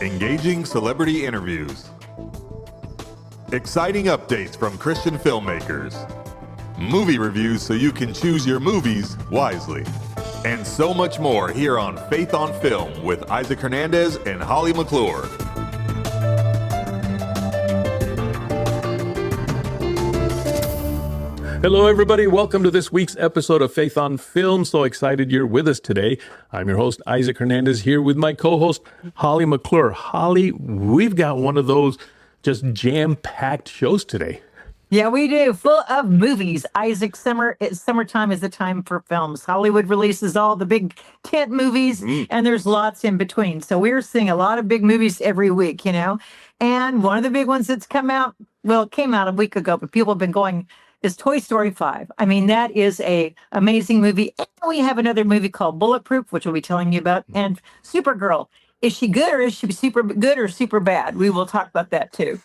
engaging celebrity interviews, exciting updates from Christian filmmakers, movie reviews so you can choose your movies wisely, and so much more here on Faith on Film with Isaac Hernandez and Holly McClure. Hello, everybody. Welcome to this week's episode of Faith on Film. So excited you're with us today. I'm your host, Isaac Hernandez, here with my co-host, Holly McClure. Holly, we've got one of those just jam-packed shows today. Yeah, we do. Full of movies. Isaac, summertime is the time for films. Hollywood releases all the big tent movies, and there's lots in between. So we're seeing a lot of big movies every week, you know. And one of the big ones that's come out, well, it came out a week ago, but people have been going, is Toy Story 5. I mean, that is a amazing movie. And we have another movie called Bulletproof, which we'll be telling you about, and Supergirl. Is she good or is she super good or super bad? We will talk about that too.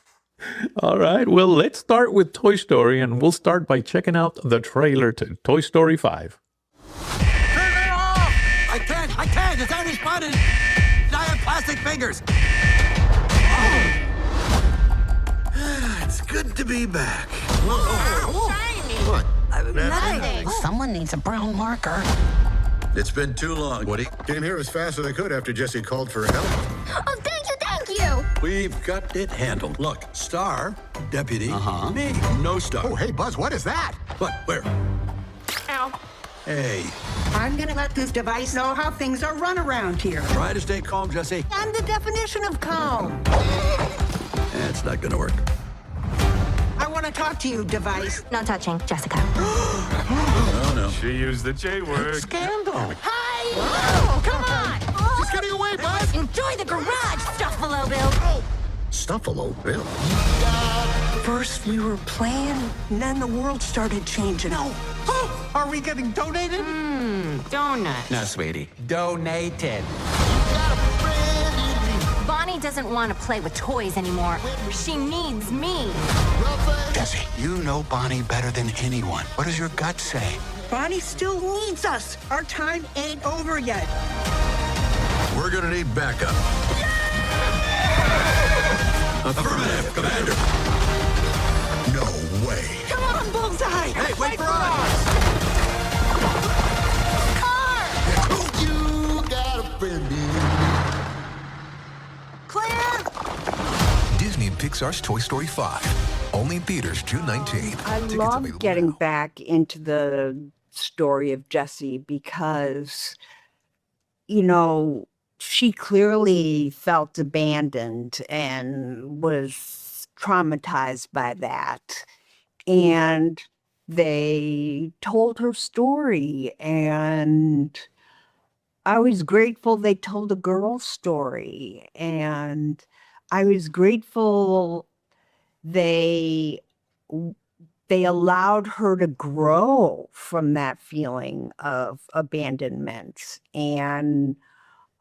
All right. Well, let's start with Toy Story, and we'll start by checking out the trailer to Toy Story 5. Turn it off! I can't! It's anti-spotted! I have plastic fingers! It's good to be back. Shiny. What? Nothing. Someone needs a brown marker. It's been too long, Woody. Came here as fast as I could after Jesse called for help. Oh, thank you. We've got it handled. Look, star, deputy, me, no star. Oh, hey, Buzz, what is that? What? Where? Ow. Hey, I'm gonna let this device know how things are run around here. try to stay calm, Jesse. I'm the definition of calm. It's not gonna work. I want to talk to you, device. No touching, Jessica. Oh, no. She used the J word. Scandal. Hi! Oh, come on! She's getting away, Buzz! Enjoy the garage, Stuffalo Bill. Stuffalo Bill. First we were playing, and then the world started changing. No. Oh, are we getting donated? Donut. No, sweetie. Donated. Bonnie doesn't want to play with toys anymore. She needs me. Jesse, you know Bonnie better than anyone. What does your gut say? Bonnie still needs us. Our time ain't over yet. We're gonna need backup. Affirmative, Commander. No way. Come on, Bullseye. Hey, wait for us! You got a friend in Claire. Disney and Pixar's Toy Story 5. Only in theaters June 19th. I Tickets love available getting now. back into the story of Jessie because, you know, she clearly felt abandoned and was traumatized by that. And they told her story, and I was grateful they told a girl's story, and I was grateful they allowed her to grow from that feeling of abandonment. And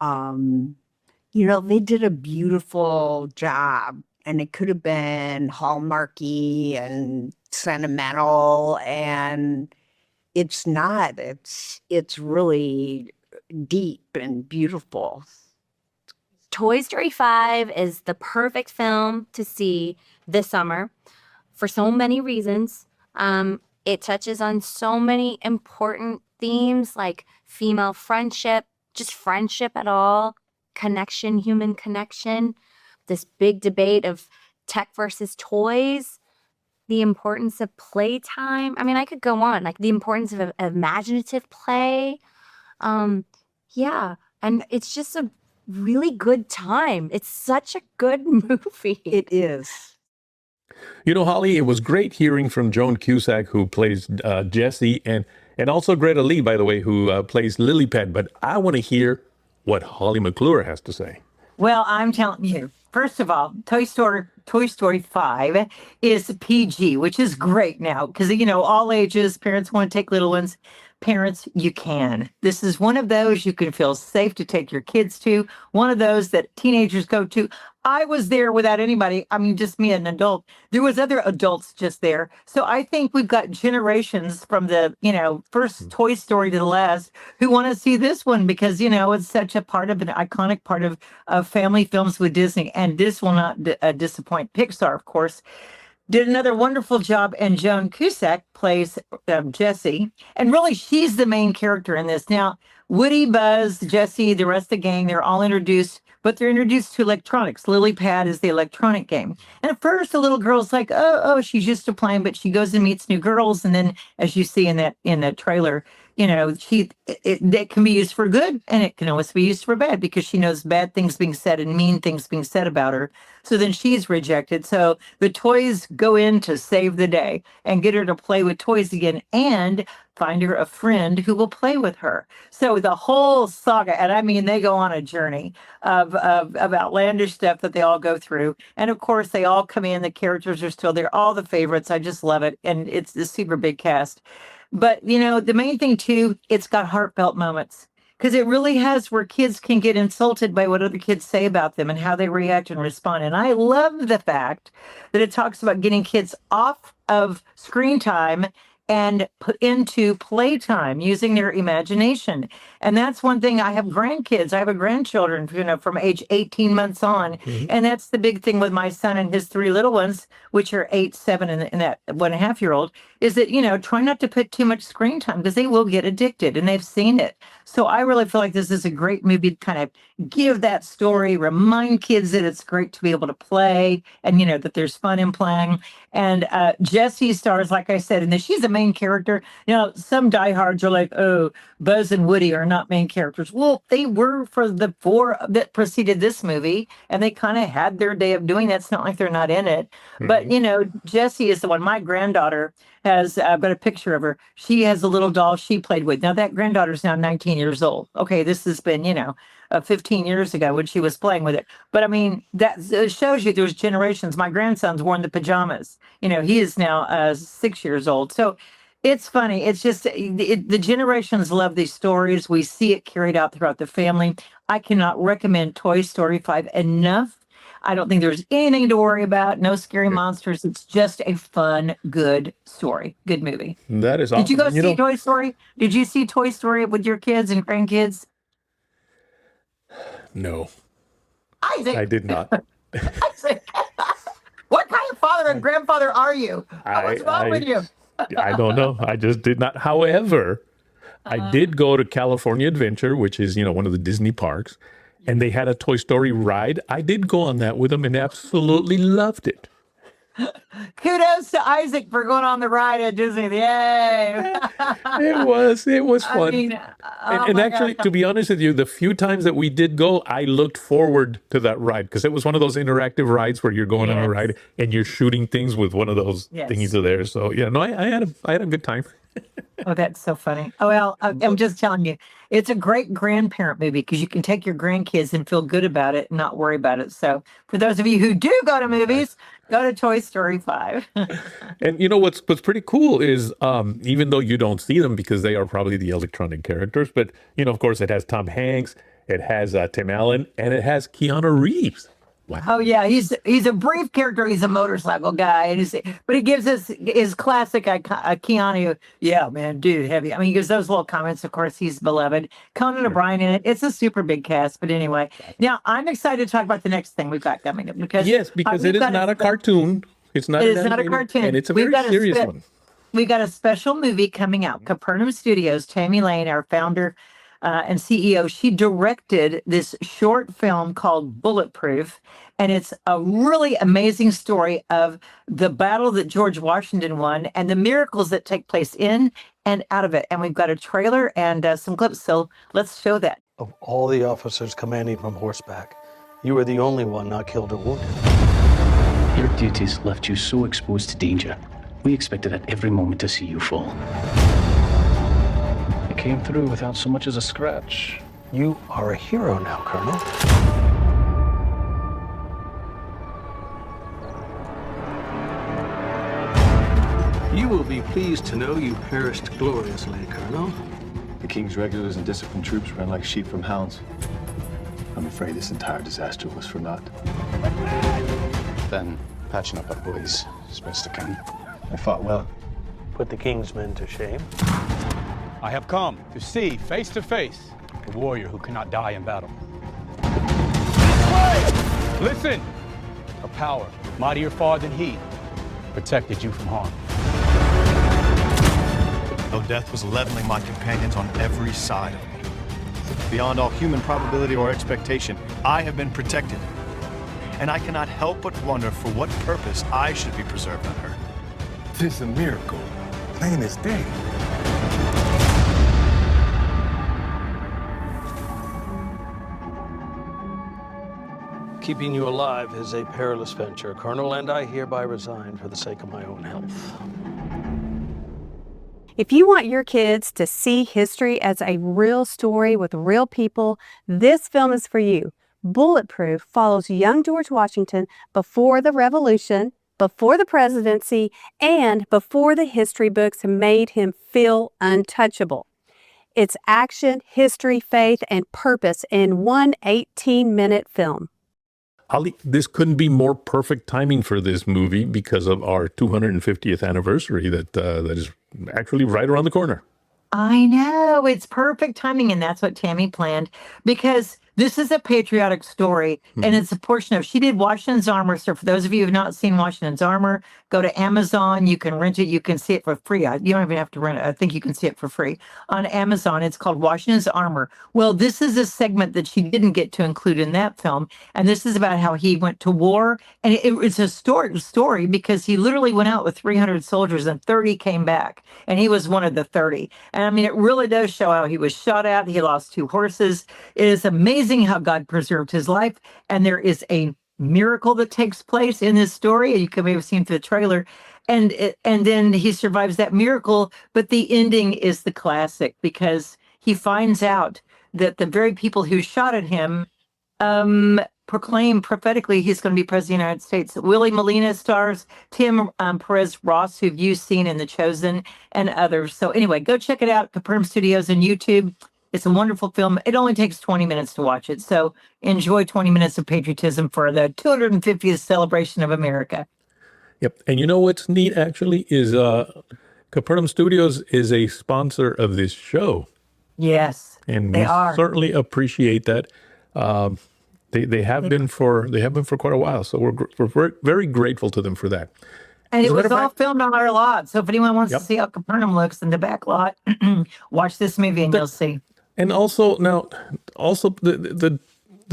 you know, they did a beautiful job, and it could have been hallmarky and sentimental, and it's not. It's really deep and beautiful. Toy Story 5 is the perfect film to see this summer for so many reasons. It touches on so many important themes like female friendship, just friendship at all, connection, human connection, this big debate of tech versus toys, the importance of playtime. I mean, I could go on, like the importance of imaginative play. Yeah, and it's just a really good time. It's such a good movie. It is. You know, Holly, it was great hearing from Joan Cusack, who plays Jessie, and also Greta Lee, by the way, who plays Lily Pad. But I want to hear what Holly McClure has to say. Well, I'm telling you, first of all, Toy Story 5 is PG, which is great now because, you know, all ages, parents want to take little ones. parents, you can. This is one of those you can feel safe to take your kids to, one of those that teenagers go to. I was there without anybody. I mean, just me, an adult. There was other adults just there. So I think we've got generations from the, first Toy Story to the last who want to see this one because, it's such a part of an iconic part of family films with Disney. And this will not disappoint. Pixar, of course, did another wonderful job, and Joan Cusack plays Jessie, and really she's the main character in this. Now, Woody, Buzz, Jessie, the rest of the gang, they're all introduced, but they're introduced to electronics. Lily Pad is the electronic game. And at first the little girl's like, oh, she's used to playing, but she goes and meets new girls, and then as you see in that trailer, it can be used for good, and it can also be used for bad because she knows bad things being said and mean things being said about her. So then she's rejected. So the toys go in to save the day and get her to play with toys again and find her a friend who will play with her. So the whole saga, and I mean, they go on a journey of outlandish stuff that they all go through. And of course, they all come in. The characters are still there. All the favorites. I just love it. And it's a super big cast. But, the main thing, too, it's got heartfelt moments because it really has where kids can get insulted by what other kids say about them and how they react and respond. And I love the fact that it talks about getting kids off of screen time and put into playtime using their imagination. And that's one thing. I have grandkids. I have a grandchildren, from age 18 months on. Mm-hmm. And that's the big thing with my son and his three little ones, which are 8, 7, and that 1.5-year-old, is that, try not to put too much screen time because they will get addicted and they've seen it. So I really feel like this is a great movie to kind of give that story, remind kids that it's great to be able to play and, that there's fun in playing. And Jessie stars, like I said, and she's a main character. Some diehards are like, oh, Buzz and Woody are not main characters. Well, they were for the 4 that preceded this movie, and they kind of had their day of doing that. It's not like they're not in it. Mm-hmm. But, Jessie is the one. My granddaughter has, I've got a picture of her. She has a little doll she played with. Now, that granddaughter's now 19 years old. Okay, this has been, 15 years ago when she was playing with it. But I mean, that shows you there's generations. My grandson's worn the pajamas. He is now 6 years old. So it's funny. It's just the generations love these stories. We see it carried out throughout the family. I cannot recommend Toy Story 5 enough. I don't think there's anything to worry about. No scary monsters. It's just a fun, good story. Good movie. That is awesome. Did you go see Toy Story? Did you see Toy Story with your kids and grandkids? No. Isaac. I did not. Isaac. What kind of father and grandfather are you? What's wrong with you? I don't know. I just did not. However, I did go to California Adventure, which is, one of the Disney parks, and they had a Toy Story ride. I did go on that with them and absolutely loved it. Kudos to Isaac for going on the ride at Disney. Yay! It was fun. I mean, and actually, to be honest with you, the few times that we did go, I looked forward to that ride because it was one of those interactive rides where you're going on a ride and you're shooting things with one of those thingies of theirs. So yeah, no, I had a good time. Oh, that's so funny. Oh, well, I'm just telling you, it's a great grandparent movie because you can take your grandkids and feel good about it and not worry about it. So for those of you who do go to movies, go to Toy Story 5. And what's pretty cool is even though you don't see them because they are probably the electronic characters, but of course it has Tom Hanks, it has Tim Allen, and it has Keanu Reeves. Wow. Oh yeah, he's a brief character. He's a motorcycle guy, but he gives us his classic Keanu. Yeah, man, dude, heavy. I mean, he gives those little comments. Of course, he's beloved. Conan O'Brien in it. It's a super big cast. But anyway, now I'm excited to talk about the next thing we've got coming up because it is not a cartoon. It's not. It is not a cartoon, and it's a very serious one. We got a special movie coming out. Capernaum Studios. Tammy Lane, our founder and CEO, she directed this short film called Bulletproof. And it's a really amazing story of the battle that George Washington won and the miracles that take place in and out of it. And we've got a trailer and some clips. So let's show that. Of all the officers commanding from horseback, you were the only one not killed or wounded. Your duties left you so exposed to danger. We expected at every moment to see you fall. I came through without so much as a scratch. You are a hero now, Colonel. You will be pleased to know you perished gloriously, Colonel. The King's regulars and disciplined troops ran like sheep from hounds. I'm afraid this entire disaster was for naught. Then patching up our boys as best I can. I fought well. Put the King's men to shame. I have come to see face to face a warrior who cannot die in battle. Listen! A power mightier far than he protected you from harm. Though death was leveling my companions on every side of me. Beyond all human probability or expectation, I have been protected. And I cannot help but wonder for what purpose I should be preserved on Earth. This is a miracle, plain as day. Keeping you alive is a perilous venture, Colonel, and I hereby resign for the sake of my own health. If you want your kids to see history as a real story with real people, this film is for you. Bulletproof follows young George Washington before the Revolution, before the presidency, and before the history books made him feel untouchable. It's action, history, faith, and purpose in one 18-minute film. Holly, this couldn't be more perfect timing for this movie because of our 250th anniversary that is actually right around the corner. I know, it's perfect timing, and that's what Tammy planned, because this is a patriotic story, and it's a portion of, she did Washington's Armor. So for those of you who have not seen Washington's Armor, go to Amazon, you can rent it, you can see it for free. You don't even have to rent it, I think you can see it for free on Amazon. It's called Washington's Armor. Well, this is a segment that she didn't get to include in that film, and this is about how he went to war, and it's a story because he literally went out with 300 soldiers and 30 came back, and he was one of the 30. And I mean, it really does show how he was shot at, he lost 2 horses. It is amazing how God preserved his life, and there is a miracle that takes place in this story. You can maybe have seen through the trailer, and then he survives that miracle. But the ending is the classic because he finds out that the very people who shot at him proclaim prophetically he's going to be president of the United States. Willie Molina stars, Tim Perez Ross, who you've seen in The Chosen, and others. So anyway, go check it out, Capernaum Studios on YouTube. It's a wonderful film. It only takes 20 minutes to watch it. So enjoy 20 minutes of patriotism for the 250th celebration of America. Yep. And you know what's neat, actually, is Capernaum Studios is a sponsor of this show. Yes, and they we are. certainly appreciate that. They have been for quite a while. So we're very grateful to them for that. And it was all filmed on our lot. So if anyone wants to see how Capernaum looks in the back lot, watch this movie and you'll see. And also the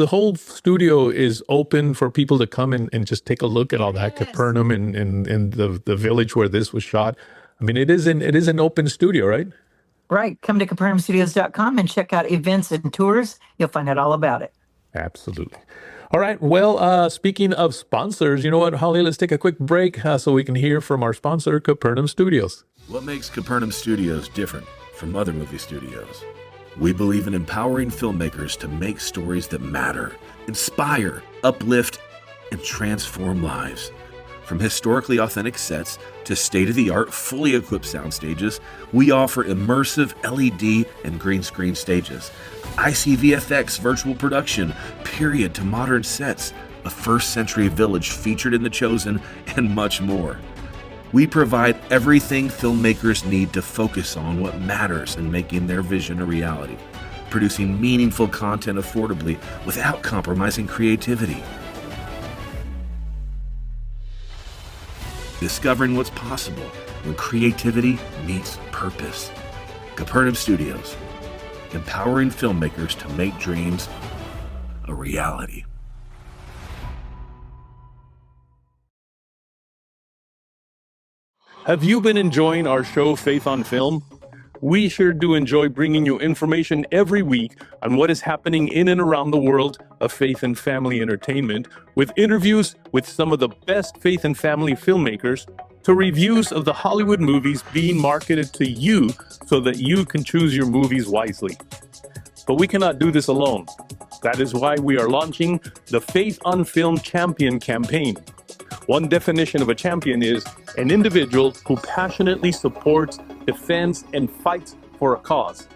whole studio is open for people to come and just take a look at all that Capernaum and the village where this was shot. I mean, it is an open studio, right? Right. Come to CapernaumStudios.com and check out events and tours. You'll find out all about it. Absolutely. All right. Well, speaking of sponsors, you know what, Holly, let's take a quick break so we can hear from our sponsor, Capernaum Studios. What makes Capernaum Studios different from other movie studios? We believe in empowering filmmakers to make stories that matter, inspire, uplift, and transform lives. From historically authentic sets to state-of-the-art, fully equipped sound stages, we offer immersive LED and green screen stages, ICVFX virtual production, period to modern sets, a first-century village featured in The Chosen, and much more. We provide everything filmmakers need to focus on what matters in making their vision a reality, producing meaningful content affordably without compromising creativity. Discovering what's possible when creativity meets purpose. Capernaum Studios, empowering filmmakers to make dreams a reality. Have you been enjoying our show, Faith on Film? We sure do enjoy bringing you information every week on what is happening in and around the world of faith and family entertainment, with interviews with some of the best faith and family filmmakers, to reviews of the Hollywood movies being marketed to you so that you can choose your movies wisely. But we cannot do this alone. That is why we are launching the Faith on Film Champion campaign. One definition of a champion is an individual who passionately supports, defends, and fights for a cause.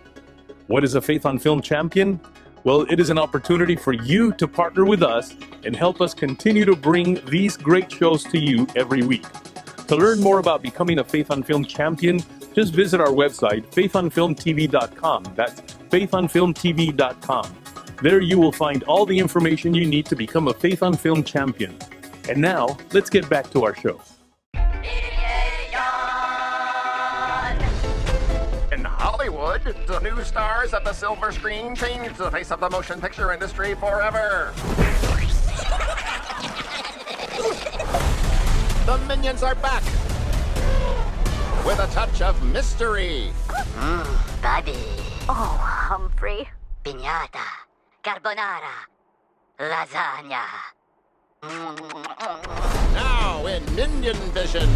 What is a Faith on Film champion? Well, it is an opportunity for you to partner with us and help us continue to bring these great shows to you every week. To learn more about becoming a Faith on Film champion, just visit our website, faithonfilmtv.com. That's faithonfilmtv.com. There you will find all the information you need to become a Faith on Film champion. And now, let's get back to our show. In Hollywood, the new stars of the silver screen changed the face of the motion picture industry forever. The Minions are back with a touch of mystery. Bobby. Oh, Humphrey. Piñata. Carbonara. Lasagna. Now in Minion Vision.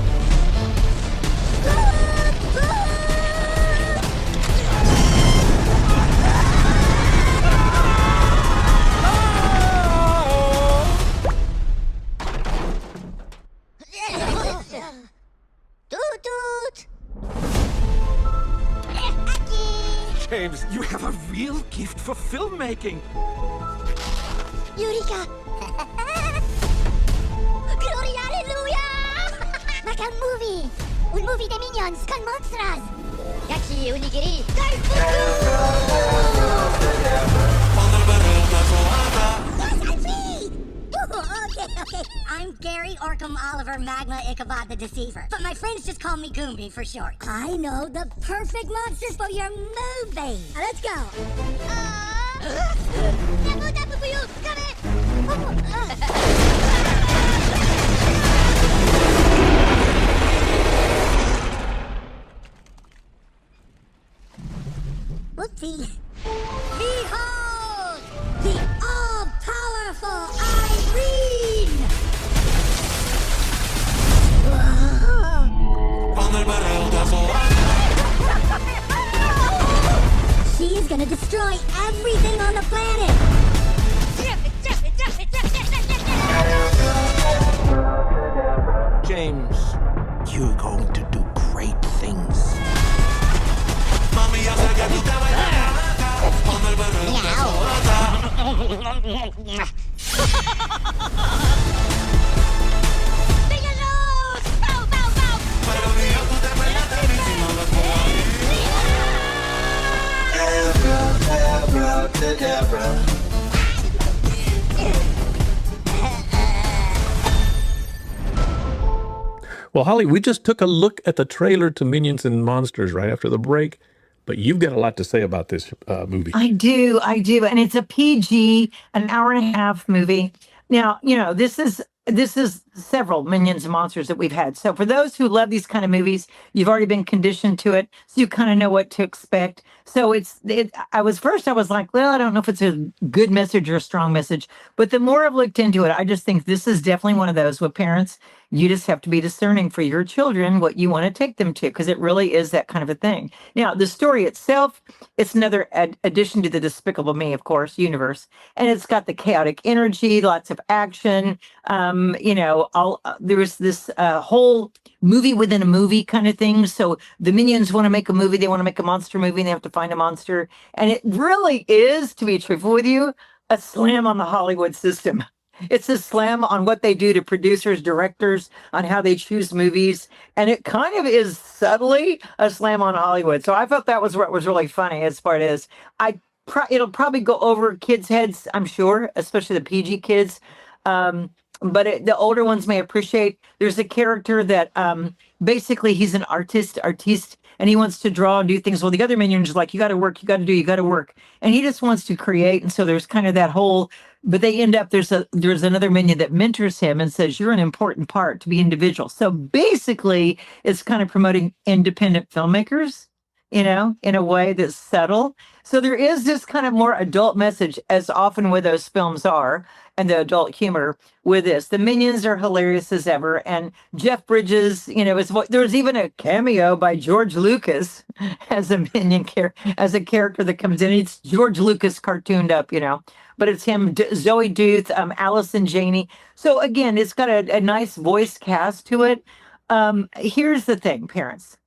Toot toot. James, you have a real gift for filmmaking. Eureka! Gloria, hallelujah! Like a movie! Un movie de Minions con monstras! Yachi, onigiri, Okay. I'm Gary Orkham Oliver Magma Ichabod the Deceiver. But my friends just call me Goomby for short. I know the perfect monsters for your movie. Let's go. Whoopsie. Behold! The all-powerful Irene! She is gonna destroy everything on the planet! James, you're going to do great things. Well, Holly, we just took a look at the trailer to Minions and Monsters right after the break, but you've got a lot to say about this movie. I do. And it's a PG, an hour and a half movie. Now, this is several Minions and Monsters that we've had. So for those who love these kind of movies, you've already been conditioned to it, so you kind of know what to expect. So I was like, well, I don't know if it's a good message or a strong message, but the more I've looked into it, I just think this is definitely one of those with parents. You just have to be discerning for your children what you want to take them to, because it really is that kind of a thing. Now, the story itself, it's another addition to the Despicable Me, of course, universe. And it's got the chaotic energy, lots of action. There was this whole movie within a movie kind of thing. So the Minions want to make a movie. They want to make a monster movie, and they have to find a monster. And it really is, to be truthful with you, a slam on the Hollywood system. It's a slam on what they do to producers, directors, on how they choose movies. And it kind of is subtly a slam on Hollywood. So I thought that was what was really funny as far as it'll probably go over kids' heads, I'm sure, especially the PG kids. But the older ones may appreciate. There's a character that basically he's an artiste, and he wants to draw and do things. Well, the other Minions are like, you got to work, you got to work. And he just wants to create. And so there's kind of that whole, but they end up, there's another Minion that mentors him and says, you're an important part to be individual. So basically, it's kind of promoting independent filmmakers, in a way that's subtle. So there is this kind of more adult message, as often with those films are, and the adult humor with this. The Minions are hilarious as ever, and Jeff Bridges, there's even a cameo by George Lucas as a as a character that comes in. It's George Lucas cartooned up, but it's him, Zoe Duth, Allison Janney. So again, it's got a nice voice cast to it. Here's the thing, parents.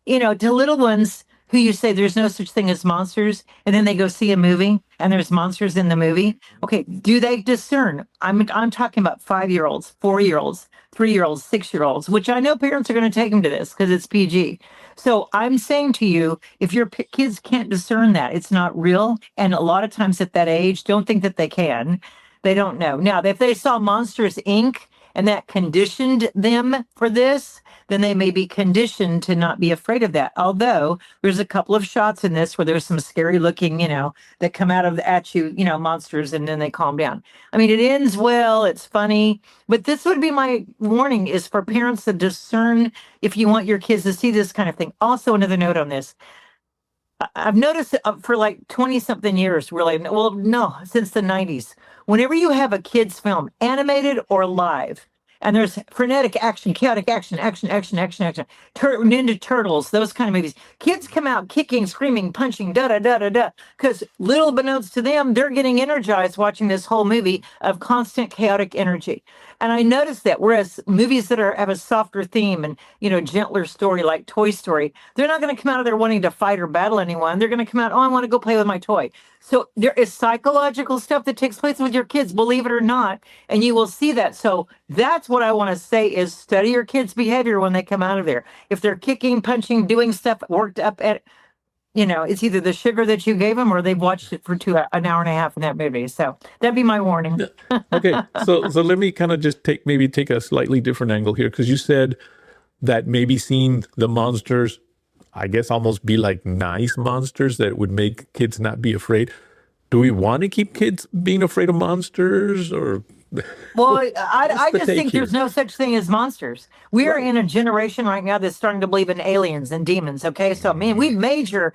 To little ones who you say there's no such thing as monsters, and then they go see a movie and there's monsters in the movie. Okay, do they discern? I'm talking about 5-year-olds, 4-year-olds, 3-year-olds, 6-year-olds, which I know parents are going to take them to this because it's PG. So I'm saying to you, if your kids can't discern that, it's not real. And a lot of times at that age, don't think that they can. They don't know. Now, if they saw Monsters, Inc., and that conditioned them for this, then they may be conditioned to not be afraid of that. Although there's a couple of shots in this where there's some scary looking, that come out of at you, monsters, and then they calm down. I mean, it ends well, it's funny, but this would be my warning, is for parents to discern if you want your kids to see this kind of thing. Also, another note on this. I've noticed for like 20 something years, really, well, no, since the 90s, whenever you have a kid's film, animated or live, and there's frenetic action, chaotic action, Ninja Turtles, those kind of movies, kids come out kicking, screaming, punching, da-da-da-da-da, because little unbeknownst to them, they're getting energized watching this whole movie of constant chaotic energy. And I noticed that, whereas movies that have a softer theme and, gentler story like Toy Story, they're not going to come out of there wanting to fight or battle anyone. They're going to come out, I want to go play with my toy. So there is psychological stuff that takes place with your kids, believe it or not, and you will see that. So that's what I want to say is study your kids' behavior when they come out of there. If they're kicking, punching, doing stuff worked up at, it's either the sugar that you gave them or they've watched it for an hour and a half in that movie. So that'd be my warning. Okay, so let me kind of just take a slightly different angle here, because you said that maybe seeing the monsters, I guess, almost be like nice monsters that would make kids not be afraid. Do we want to keep kids being afraid of monsters, or? Well, I just think there's no such thing as monsters. We are in a generation right now that's starting to believe in aliens and demons. Okay, so man, we major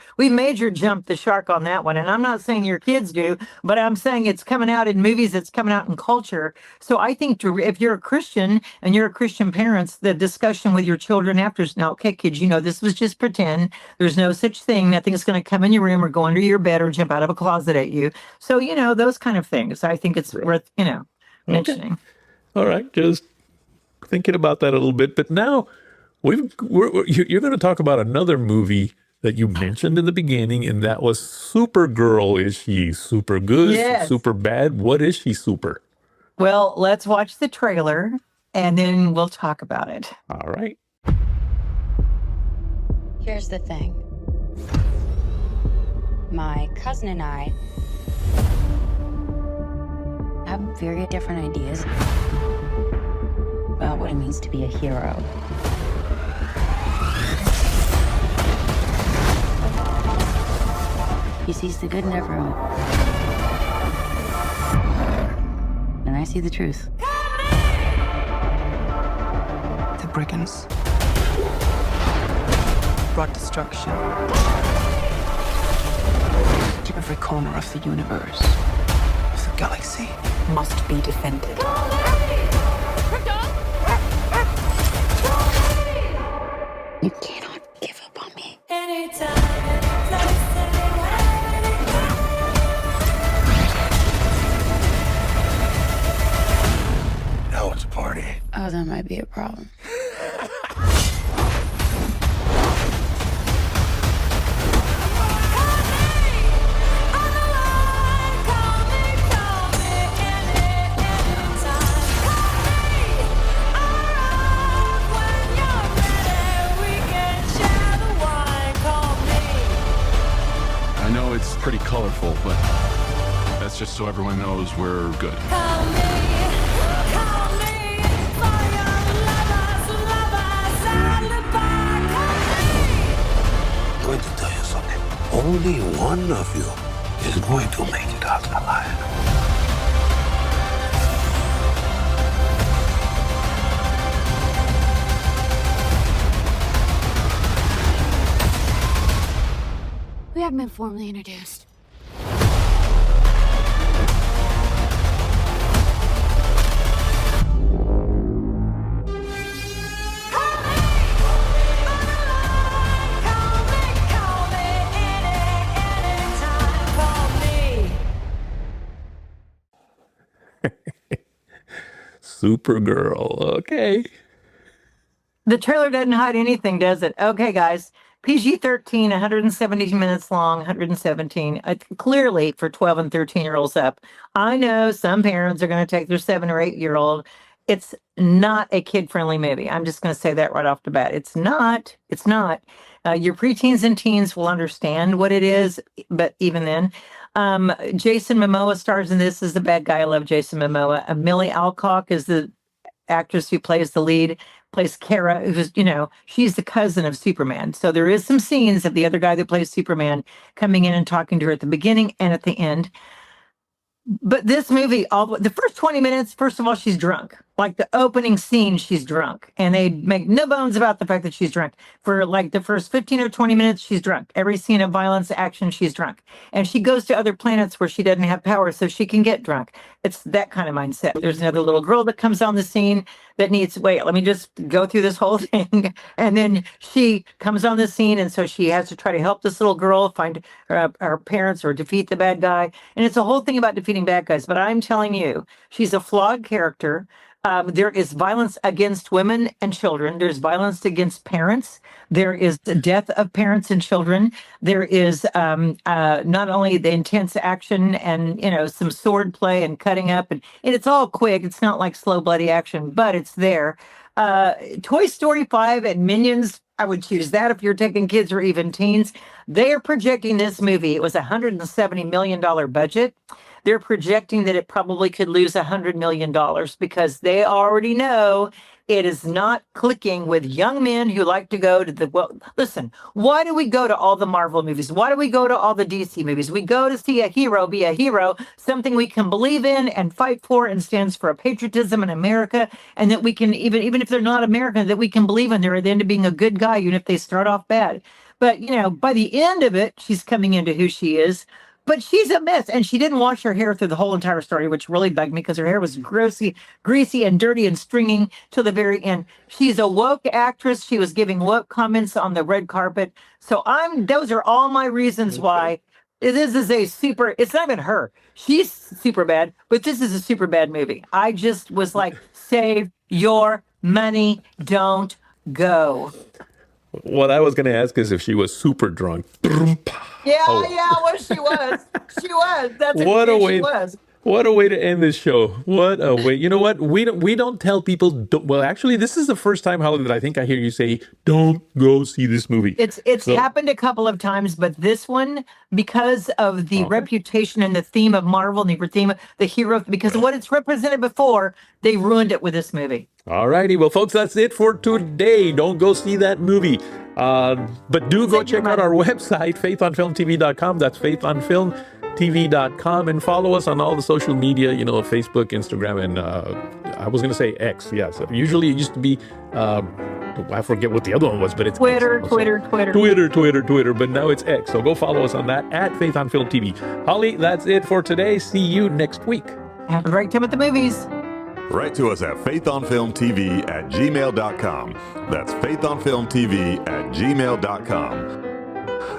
jumped the shark on that one. And I'm not saying your kids do, but I'm saying it's coming out in movies, it's coming out in culture. So I think if you're a Christian and you're a Christian parents, the discussion with your children after is, now, okay, kids, this was just pretend. There's no such thing. Nothing's going to come in your room or go under your bed or jump out of a closet at you. So those kind of things. I think it's worth mentioning. Okay. All right, just thinking about that a little bit. But now you're going to talk about another movie that you mentioned in the beginning, and that was Supergirl. Is she super good? Yes. Super bad? What is she super? Well, let's watch the trailer and then we'll talk about it. All right. Here's the thing. My cousin and I have very different ideas about what it means to be a hero. He sees the good in everyone. And I see the truth. The brigands brought destruction to every corner of the universe. The galaxy must be defended. You cannot give up on me. Now it's a party. Oh, that might be a problem. I know it's pretty colorful, but that's just so everyone knows we're good. I'm going to tell you something. Only one of you is going to make it out alive. haven't been formally introduced. Supergirl. Okay. The trailer doesn't hide anything, does it? Okay, guys. PG-13, 170 minutes long, 117. Clearly for 12 and 13-year-olds up. I know some parents are going to take their 7 or 8-year-old. It's not a kid-friendly movie. I'm just going to say that right off the bat. It's not. It's not. Your preteens and teens will understand what it is, but even then. Jason Momoa stars in this as the bad guy. I love Jason Momoa. Millie Alcock is the actress who plays the lead, plays Kara, who's, she's the cousin of Superman. So there is some scenes of the other guy that plays Superman coming in and talking to her at the beginning and at the end. But this movie, the first 20 minutes, first of all, she's drunk. Like the opening scene, she's drunk. And they make no bones about the fact that she's drunk. For like the first 15 or 20 minutes, she's drunk. Every scene of violence, action, she's drunk. And she goes to other planets where she doesn't have power so she can get drunk. It's that kind of mindset. There's another little girl that comes on the scene that needs, wait, let me just go through this whole thing. And then she comes on the scene, and so she has to try to help this little girl find her parents or defeat the bad guy. And it's a whole thing about defeating bad guys. But I'm telling you, she's a flawed character. There is violence against women and children. There's violence against parents. There is the death of parents and children. There is not only the intense action and, some sword play and cutting up. And it's all quick. It's not like slow, bloody action, but it's there. Toy Story 5 and Minions, I would choose that if you're taking kids or even teens. They are projecting this movie. It was a $170 million budget. They're projecting that it probably could lose $100 million because they already know it is not clicking with young men who like to go to listen, why do we go to all the Marvel movies? Why do we go to all the DC movies? We go to see a hero be a hero, something we can believe in and fight for and stands for a patriotism in America. And that we can, even if they're not American, that we can believe in they're at the end of being a good guy, even if they start off bad. But, by the end of it, she's coming into who she is. But she's a mess, and she didn't wash her hair through the whole entire story, which really bugged me because her hair was greasy and dirty and stringing to the very end. She's a woke actress. She was giving woke comments on the red carpet. So those are all my reasons why this is it's not even her. She's super bad, but this is a super bad movie. I just was like, save your money, don't go. What I was going to ask is if she was super drunk. Yeah, well, she was. She was. That's what a way. She was. What a way to end this show. What a way. You know what? We don't tell people. Well, actually, this is the first time, Holly, that I think I hear you say, "Don't go see this movie." It's happened a couple of times, but this one, because of the reputation and the theme of Marvel and the theme of the hero, because of what it's represented before, they ruined it with this movie. All righty. Well, folks, that's it for today. Don't go see that movie. But do go check out our website, faithonfilmtv.com. That's faithonfilmtv.com. And follow us on all the social media, Facebook, Instagram, and I was going to say X. Yes. Usually it used to be, I forget what the other one was, but it's Twitter. Twitter. But now it's X. So go follow us on that at faithonfilmtv. Holly, that's it for today. See you next week. Have a great time at the movies. Write to us at faithonfilmtv@gmail.com. That's faithonfilmtv@gmail.com.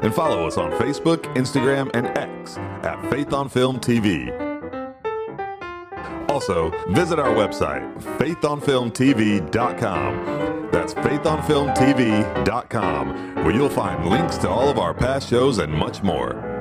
And follow us on Facebook, Instagram, and X at faithonfilmtv. Also, visit our website, faithonfilmtv.com. That's faithonfilmtv.com, where you'll find links to all of our past shows and much more.